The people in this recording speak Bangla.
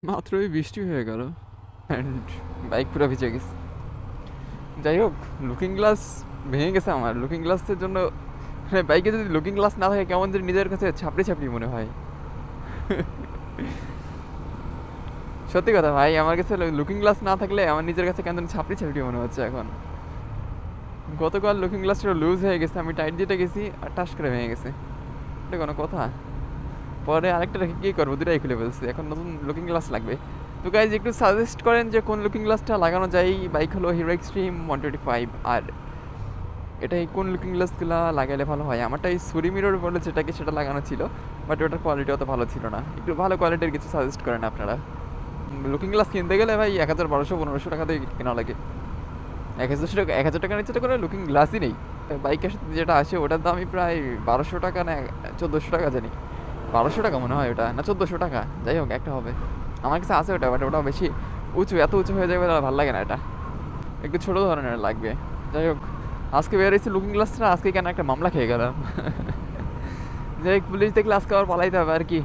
মাত্রই বৃষ্টি হয়ে গেল অ্যান্ড বাইক পুরো ভিজে গেছে। যাই হোক, লুকিং গ্লাস ভেঙে গেছে আমার। লুকিং গ্লাসের জন্য মানে বাইকে যদি লুকিং গ্লাস না থাকে কেমন যদি নিজের কাছে ছাপড়ি ছাপড়ি মনে হয়। সত্যি কথা ভাই, আমার কাছে লুকিং গ্লাস না থাকলে আমার নিজের কাছে কেমন ছাপড়ি ছাপড়ি মনে হচ্ছে এখন। গতকাল লুকিং গ্লাসটা লুজ হয়ে গেছে, আমি টাইট দিতে গেছি আর টাস করে ভেঙে গেছে। এটা কোনো কথা? পরে আরেকটা রেখে কী করবো, দুটাই খুলে ফেলছি, এখন নতুন লুকিং গ্লাস লাগবে। তো গাইজ একটু সাজেস্ট করেন যে কোন লুকিং গ্লাসটা লাগানো যায়। বাইক হলো হিরো এক্সট্রিম 125, আর এটাই কোন লুকিং গ্লাসগুলো লাগালে ভালো হয়? আমারটা এই সুরি মিরর বলে যেটাকে, সেটা লাগানো ছিল, বাট ওটার কোয়ালিটি অত ভালো ছিল না। একটু ভালো কোয়ালিটির কিছু সাজেস্ট করেন আপনারা। লুকিং গ্লাস কিনতে গেলে ভাই 1000, 1200, 1500 টাকা দিয়ে কেনা লাগে। 1000 টাকা, 1000 টাকা নিচে তো কোনো লুকিং গ্লাসই নেই। বাইকের সাথে যেটা আসে ওটার দামই প্রায় 1200 টাকা না 1400 টাকা জানি। 1200 টাকা মনে হয় ওটা, না 1400 টাকা, যাই হোক একটা হবে। আমার কাছে আছে ওটা, বাট ওটা বেশি উঁচু, এত উঁচু হয়ে যাবে ভালো লাগে না। এটা একটু ছোটো ধরনের লাগবে। যাই হোক, আজকে বেরিয়েছি লুকিং গ্লাসটা, আজকে কেন একটা মামলা খেয়ে গেলাম। যাই হোক, পুলিশ দেখলে আজকে আবার পালাইতে হবে আর কি।